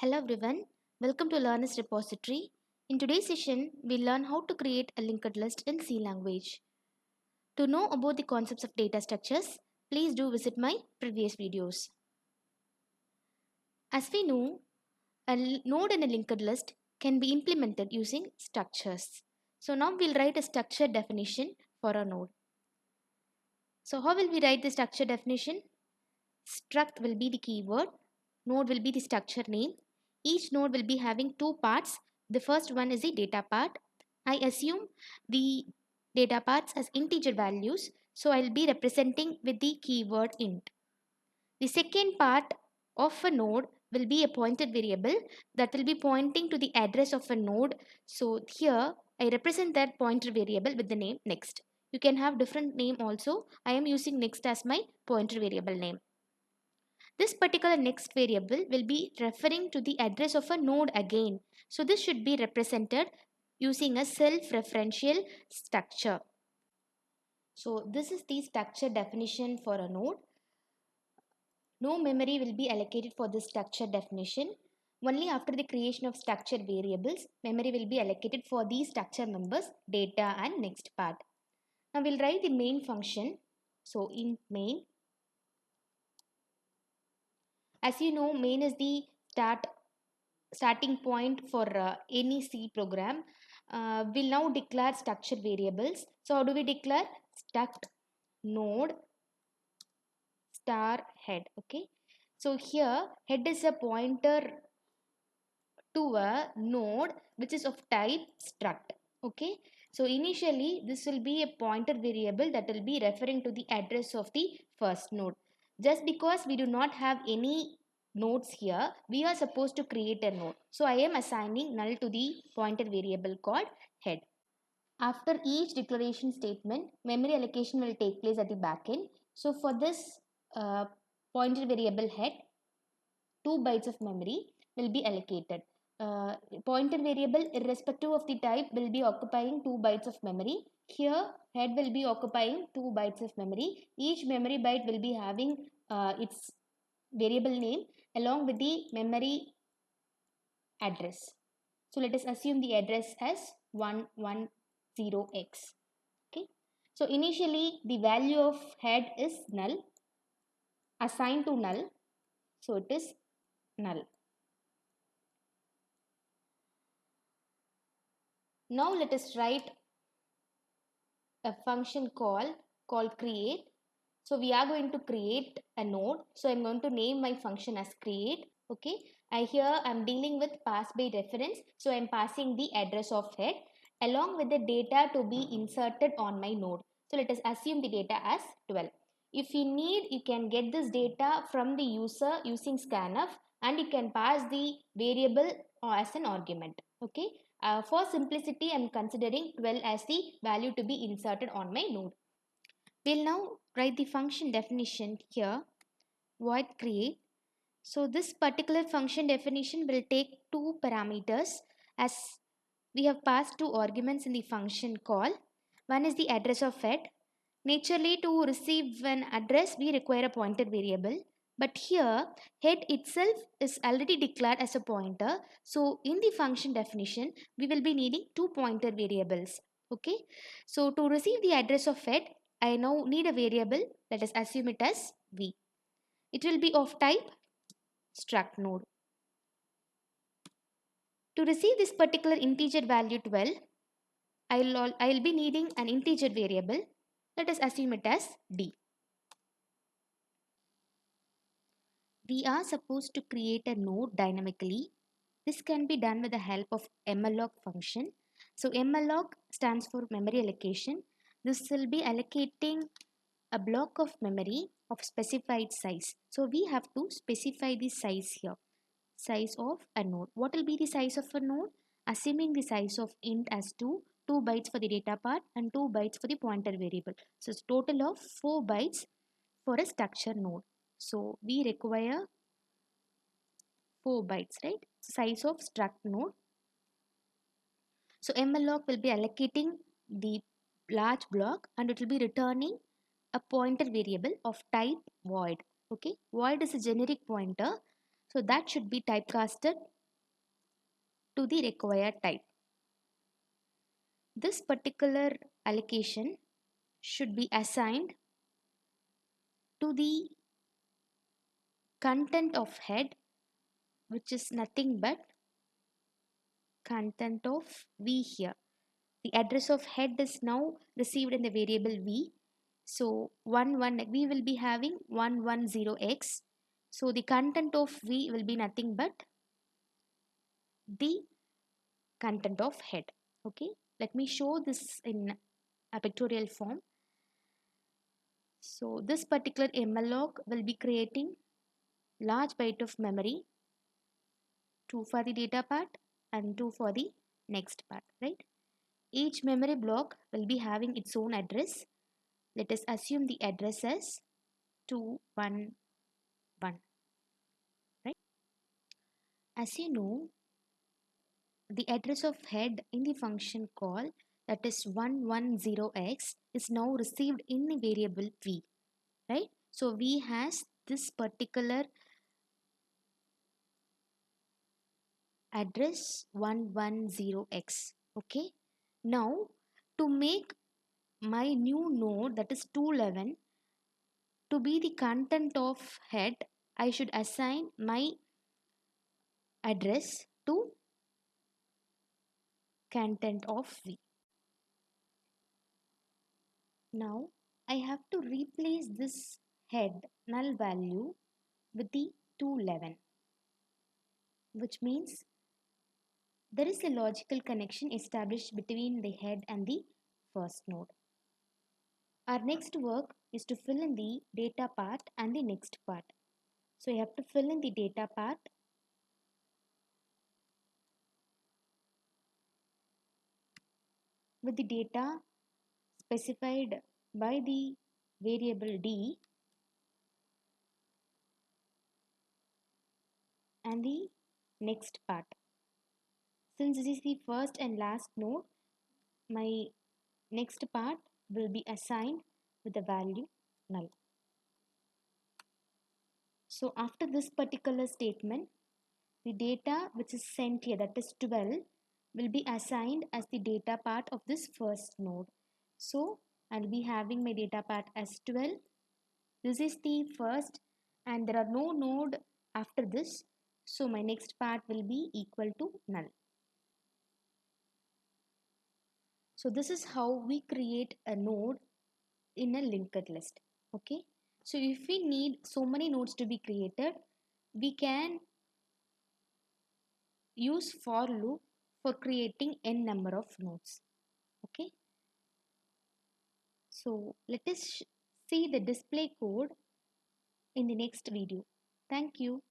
Hello everyone, welcome to Learner's Repository. In today's session, we'll learn how to create a linked list in C language. To know about the concepts of data structures, please do visit my previous videos. As we know, a node in a linked list can be implemented using structures. So now we'll write a structure definition for a node. So how will we write the structure definition? Struct will be the keyword, node will be the structure name. Each node will be having two parts. The first one is the data part. I assume the data parts as integer values, so I'll be representing with the keyword int. The second part of a node will be a pointed variable that will be pointing to the address of a node. So here I represent that pointer variable with the name next. You can have different name also. I am using next as my pointer variable name. This particular next variable will be referring to the address of a node again. So this should be represented using a self-referential structure. So this is the structure definition for a node. No memory will be allocated for this structure definition. Only after the creation of structure variables, memory will be allocated for these structure members, data and next part. Now we'll write the main function. So in main, as you know, main is the starting point for any C program. We'll now declare structure variables. So how do we declare? Struct node star head. Okay. So here head is a pointer to a node which is of type struct. Okay. So initially this will be a pointer variable that will be referring to the address of the first node. Just because we do not have any nodes here, we are supposed to create a node. So I am assigning null to the pointer variable called head. After each declaration statement, memory allocation will take place at the backend. So for this pointer variable head, 2 bytes of memory will be allocated. Pointer variable irrespective of the type will be occupying 2 bytes of memory. Here head will be occupying 2 bytes of memory. Each memory byte will be having its variable name along with the memory address. So let us assume the address as 110x. Okay. So initially the value of head is null, assigned to null. So it is null. Now let us write a function called create. So we are going to create a node. So I'm going to name my function as create. Okay. I'm dealing with pass by reference. So I'm passing the address of head along with the data to be inserted on my node. So let us assume the data as 12. If you need, you can get this data from the user using scanf and you can pass the variable as an argument. Okay. For simplicity, I'm considering 12 as the value to be inserted on my node. We'll now write the function definition here, void create. So this particular function definition will take two parameters as we have passed two arguments in the function call. One is the address of head. Naturally, to receive an address, we require a pointer variable. But here, head itself is already declared as a pointer. So in the function definition, we will be needing two pointer variables. Okay. So to receive the address of head, I now need a variable. Let us assume it as v. It will be of type struct node. To receive this particular integer value 12, I'll be needing an integer variable. Let us assume it as d. We are supposed to create a node dynamically. This can be done with the help of malloc function. So malloc stands for memory allocation. This will be allocating a block of memory of specified size. So we have to specify the size here. Size of a node. What will be the size of a node? Assuming the size of int as 2 bytes for the data part and 2 bytes for the pointer variable. So it's total of 4 bytes for a structure node. So we require 4 bytes, right? Size of struct node. So malloc will be allocating the large block and it will be returning a pointer variable of type void. Okay, void is a generic pointer. So that should be typecasted to the required type. This particular allocation should be assigned to the content of head, which is nothing but content of v here. The address of head is now received in the variable v. So we will be having 110x. So the content of v will be nothing but the content of head. Okay, let me show this in a pictorial form. So this particular malloc will be creating large byte of memory, 2 for the data part and 2 for the next part, right? Each memory block will be having its own address. Let us assume the address as 211, right? As you know, the address of head in the function call, that is 110x, is now received in the variable v, right? So v has this particular address 110x. Okay, now to make my new node, that is 211, to be the content of head, I should assign my address to content of v. Now I have to replace this head null value with the 211, which means there is a logical connection established between the head and the first node. Our next work is to fill in the data part and the next part. So you have to fill in the data part with the data specified by the variable d and the next part. Since this is the first and last node, my next part will be assigned with the value null. So after this particular statement, the data which is sent here, that is 12, will be assigned as the data part of this first node. So I'll be having my data part as 12. This is the first and there are no node after this. So my next part will be equal to null. So this is how we create a node in a linked list. Okay. So if we need so many nodes to be created, we can use for loop for creating n number of nodes. Okay. So let us see the display code in the next video. Thank you.